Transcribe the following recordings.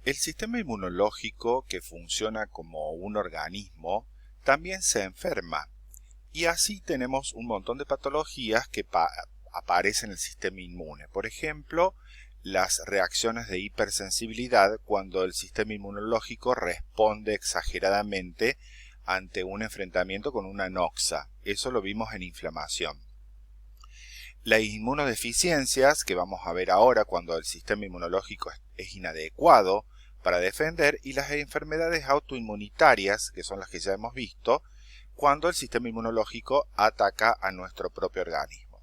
El sistema inmunológico, que funciona como un organismo, también se enferma. Y así tenemos un montón de patologías que aparecen en el sistema inmune. Por ejemplo, las reacciones de hipersensibilidad cuando el sistema inmunológico responde exageradamente ante un enfrentamiento con una noxa. Eso lo vimos en inflamación. Las inmunodeficiencias, que vamos a ver ahora cuando el sistema inmunológico es inadecuado para defender, y las enfermedades autoinmunitarias, que son las que ya hemos visto, cuando el sistema inmunológico ataca a nuestro propio organismo.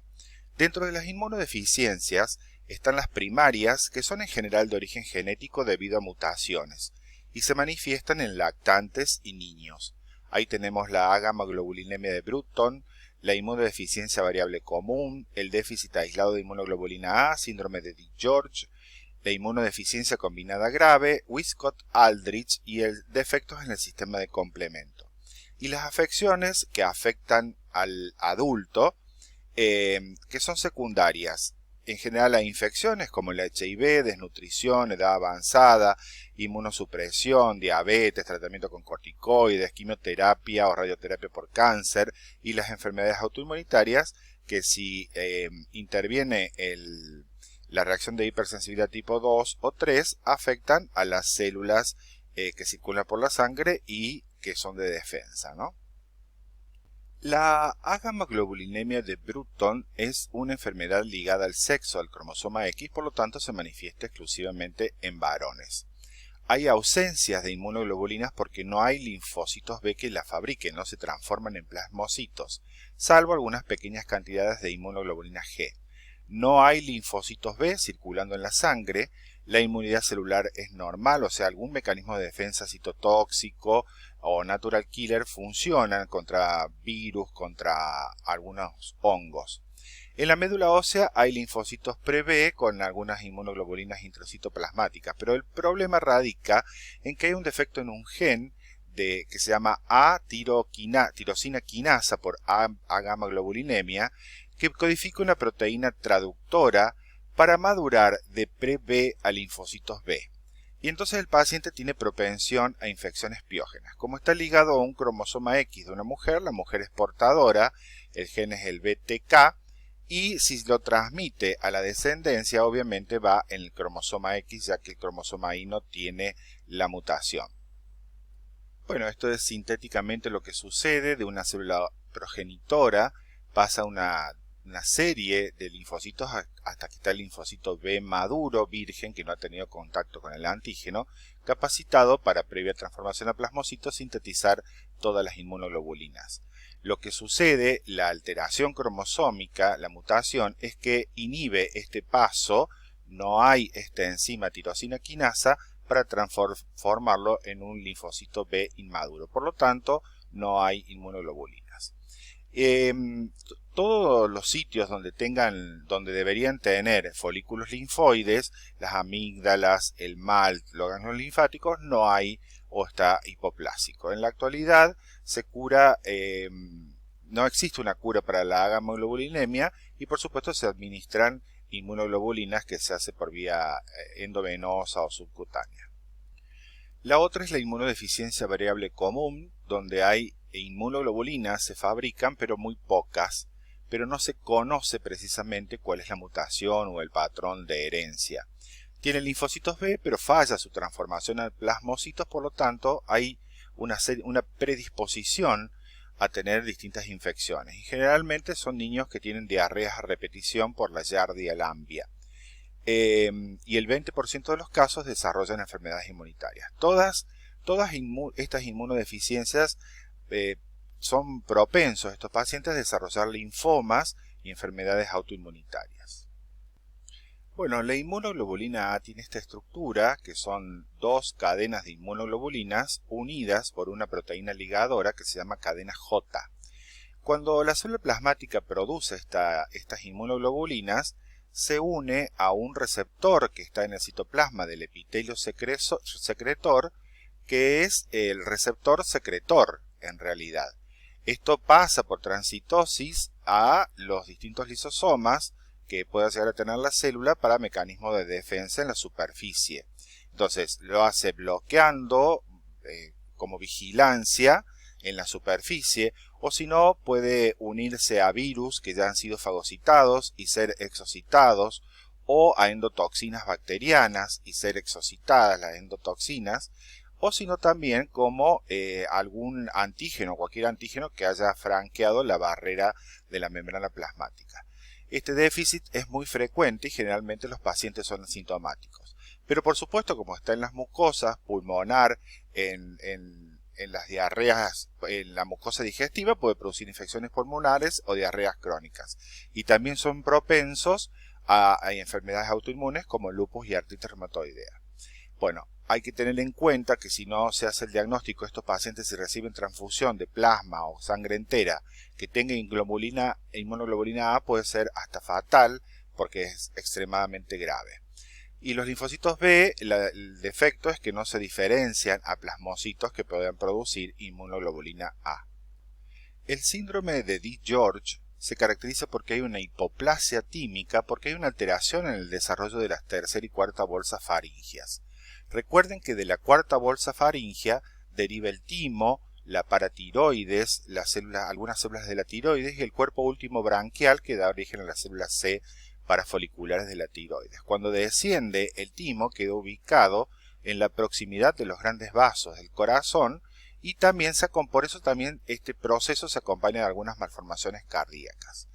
Dentro de las inmunodeficiencias están las primarias, que son en general de origen genético debido a mutaciones, y se manifiestan en lactantes y niños. Ahí tenemos la gamma-globulinemia de Bruton, la inmunodeficiencia variable común, el déficit aislado de inmunoglobulina A, síndrome de Dick-George, la inmunodeficiencia combinada grave, Wiskott-Aldrich y defectos en el sistema de complemento. Y las afecciones que afectan al adulto, que son secundarias. En general hay infecciones como el HIV, desnutrición, edad avanzada, inmunosupresión, diabetes, tratamiento con corticoides, quimioterapia o radioterapia por cáncer, y las enfermedades autoinmunitarias que si interviene la reacción de hipersensibilidad tipo 2 o 3 afectan a las células que circulan por la sangre y que son de defensa, ¿no? La agamaglobulinemia de Bruton es una enfermedad ligada al sexo, al cromosoma X, por lo tanto se manifiesta exclusivamente en varones. Hay ausencias de inmunoglobulinas porque no hay linfocitos B que la fabriquen, no se transforman en plasmocitos, salvo algunas pequeñas cantidades de inmunoglobulina G. No hay linfocitos B circulando en la sangre, la inmunidad celular es normal, o sea, algún mecanismo de defensa citotóxico o natural killer funcionan contra virus, contra algunos hongos. En la médula ósea hay linfocitos pre-B con algunas inmunoglobulinas intracitoplasmáticas, pero el problema radica en que hay un defecto en un gen que se llama tirosina quinasa por agamaglobulinemia, que codifica una proteína traductora para madurar de pre-B a linfocitos B. Y entonces el paciente tiene propensión a infecciones piógenas. Como está ligado a un cromosoma X de una mujer, la mujer es portadora, el gen es el BTK, y si lo transmite a la descendencia, obviamente va en el cromosoma X, ya que el cromosoma Y no tiene la mutación. Bueno, esto es sintéticamente lo que sucede. De una célula progenitora pasa una serie de linfocitos hasta que está el linfocito B maduro, virgen, que no ha tenido contacto con el antígeno, capacitado para, previa transformación a plasmocito, sintetizar todas las inmunoglobulinas. Lo que sucede, la alteración cromosómica, la mutación, es que inhibe este paso, no hay esta enzima tirosina quinasa para transformarlo en un linfocito B inmaduro. Por lo tanto, no hay inmunoglobulinas. Todos los sitios donde deberían tener folículos linfoides, las amígdalas, el MALT, los ganglios linfáticos, no hay o está hipoplásico. En la actualidad se cura, no existe una cura para la agamaglobulinemia y por supuesto se administran inmunoglobulinas que se hace por vía endovenosa o subcutánea. La otra es la inmunodeficiencia variable común, donde hay inmunoglobulinas, se fabrican pero muy pocas, pero no se conoce precisamente cuál es la mutación o el patrón de herencia. Tiene linfocitos B, pero falla su transformación a plasmocitos, por lo tanto hay una predisposición a tener distintas infecciones. Y generalmente son niños que tienen diarreas a repetición por la Giardia lamblia. Y el 20% de los casos desarrollan enfermedades inmunitarias. Todas estas inmunodeficiencias son propensos estos pacientes a desarrollar linfomas y enfermedades autoinmunitarias. Bueno, la inmunoglobulina A tiene esta estructura, que son dos cadenas de inmunoglobulinas unidas por una proteína ligadora que se llama cadena J. Cuando la célula plasmática produce estas inmunoglobulinas, se une a un receptor que está en el citoplasma del epitelio secretor, que es el receptor secretor en realidad. Esto pasa por transitosis a los distintos lisosomas que pueda llegar a tener la célula para mecanismos de defensa en la superficie. Entonces lo hace bloqueando como vigilancia en la superficie, o si no puede unirse a virus que ya han sido fagocitados y ser exocitados, o a endotoxinas bacterianas y ser exocitadas las endotoxinas, o sino también como algún antígeno, cualquier antígeno que haya franqueado la barrera de la membrana plasmática. Este déficit es muy frecuente y generalmente los pacientes son asintomáticos. Pero por supuesto, como está en las mucosas, pulmonar, en las diarreas, en la mucosa digestiva, puede producir infecciones pulmonares o diarreas crónicas. Y también son propensos a enfermedades autoinmunes como lupus y artritis reumatoidea. Bueno, hay que tener en cuenta que si no se hace el diagnóstico, estos pacientes si reciben transfusión de plasma o sangre entera que tenga inmunoglobulina A puede ser hasta fatal porque es extremadamente grave. Y los linfocitos B, el defecto es que no se diferencian a plasmocitos que puedan producir inmunoglobulina A. El síndrome de DiGeorge se caracteriza porque hay una hipoplasia tímica, porque hay una alteración en el desarrollo de las tercera y cuarta bolsas faríngeas. Recuerden que de la cuarta bolsa faríngea deriva el timo, la paratiroides, algunas células de la tiroides y el cuerpo último branquial que da origen a las células C parafoliculares de la tiroides. Cuando desciende, el timo queda ubicado en la proximidad de los grandes vasos del corazón y también por eso también este proceso se acompaña de algunas malformaciones cardíacas.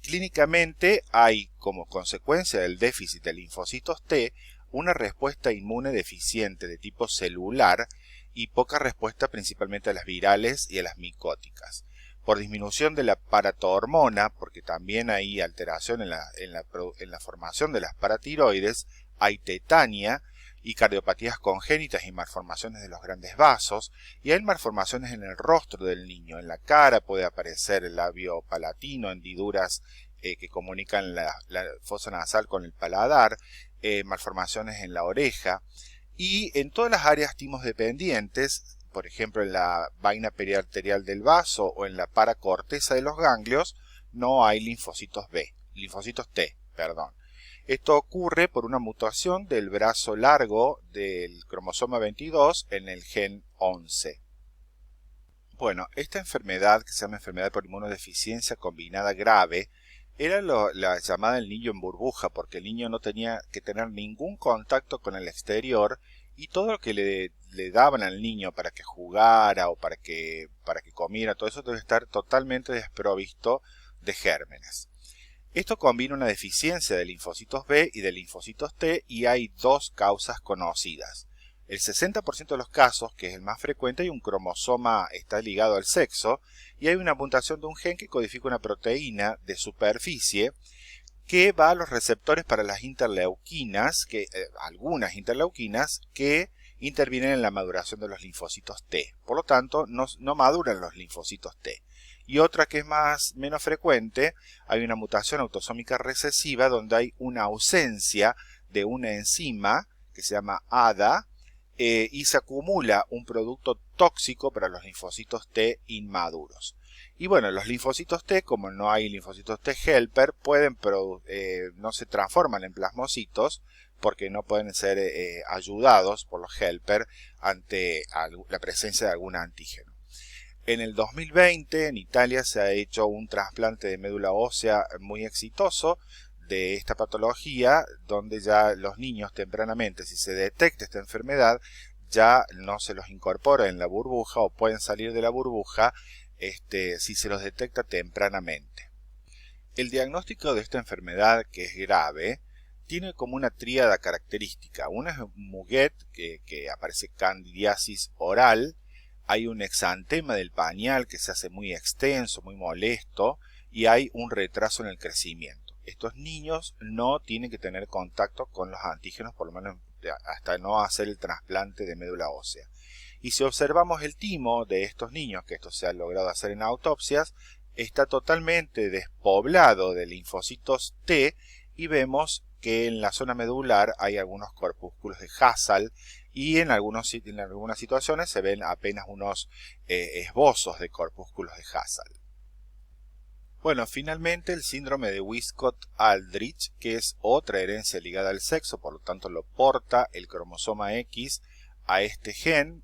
Clínicamente hay como consecuencia del déficit de linfocitos T una respuesta inmune deficiente de tipo celular y poca respuesta principalmente a las virales y a las micóticas. Por disminución de la paratohormona, porque también hay alteración en la formación de las paratiroides, hay tetania y cardiopatías congénitas y malformaciones de los grandes vasos, y hay malformaciones en el rostro del niño. En la cara puede aparecer el labio palatino, hendiduras que comunican la fosa nasal con el paladar, malformaciones en la oreja, y en todas las áreas timosdependientes, por ejemplo en la vaina periarterial del vaso o en la paracorteza de los ganglios, no hay linfocitos T, perdón. Esto ocurre por una mutación del brazo largo del cromosoma 22 en el gen 11. Bueno, esta enfermedad, que se llama enfermedad por inmunodeficiencia combinada grave, era la llamada el niño en burbuja, porque el niño no tenía que tener ningún contacto con el exterior y todo lo que le daban al niño para que jugara o para que comiera, todo eso debe estar totalmente desprovisto de gérmenes. Esto combina una deficiencia de linfocitos B y de linfocitos T y hay dos causas conocidas. El 60% de los casos, que es el más frecuente, hay un cromosoma está ligado al sexo y hay una mutación de un gen que codifica una proteína de superficie que va a los receptores para las interleuquinas, algunas interleuquinas que intervienen en la maduración de los linfocitos T. Por lo tanto, no maduran los linfocitos T. Y otra que es menos frecuente, hay una mutación autosómica recesiva donde hay una ausencia de una enzima que se llama ADA, y se acumula un producto tóxico para los linfocitos T inmaduros. Y bueno, los linfocitos T, como no hay linfocitos T helper, no se transforman en plasmocitos porque no pueden ser ayudados por los helper ante la presencia de algún antígeno. En el 2020 en Italia se ha hecho un trasplante de médula ósea muy exitoso de esta patología, donde ya los niños tempranamente, si se detecta esta enfermedad, ya no se los incorpora en la burbuja o pueden salir de la burbuja si se los detecta tempranamente. El diagnóstico de esta enfermedad, que es grave, tiene como una tríada característica. Una es Muguet, que aparece candidiasis oral, hay un exantema del pañal que se hace muy extenso, muy molesto, y hay un retraso en el crecimiento. Estos niños no tienen que tener contacto con los antígenos, por lo menos hasta no hacer el trasplante de médula ósea. Y si observamos el timo de estos niños, que esto se ha logrado hacer en autopsias, está totalmente despoblado de linfocitos T y vemos que en la zona medular hay algunos corpúsculos de Hassall y en algunas situaciones se ven apenas unos esbozos de corpúsculos de Hassall. Bueno, finalmente el síndrome de Wiskott-Aldrich, que es otra herencia ligada al sexo, por lo tanto lo porta el cromosoma X a este gen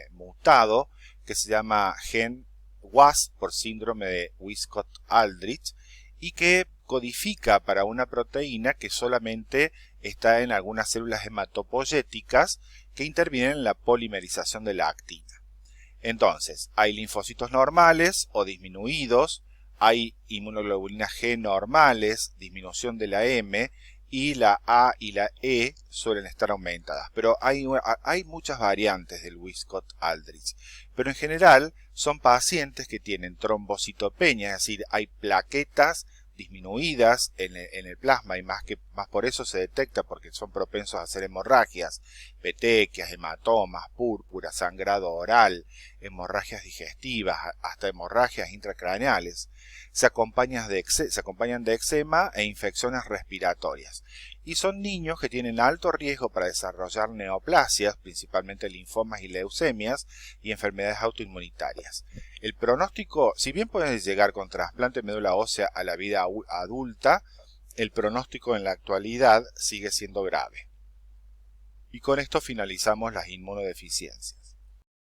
mutado, que se llama gen WAS por síndrome de Wiskott-Aldrich, y que codifica para una proteína que solamente está en algunas células hematopoyéticas que intervienen en la polimerización de la actina. Entonces, hay linfocitos normales o disminuidos, hay inmunoglobulinas G normales, disminución de la M, y la A y la E suelen estar aumentadas. Pero hay muchas variantes del Wiskott-Aldrich. Pero en general son pacientes que tienen trombocitopenia, es decir, hay plaquetas disminuidas en el plasma, y más por eso se detecta, porque son propensos a hacer hemorragias, petequias, hematomas, púrpura, sangrado oral, hemorragias digestivas, hasta hemorragias intracraneales. Se acompañan de eczema e infecciones respiratorias. Y son niños que tienen alto riesgo para desarrollar neoplasias, principalmente linfomas y leucemias, y enfermedades autoinmunitarias. El pronóstico, si bien puede llegar con trasplante de médula ósea a la vida adulta, el pronóstico en la actualidad sigue siendo grave. Y con esto finalizamos las inmunodeficiencias.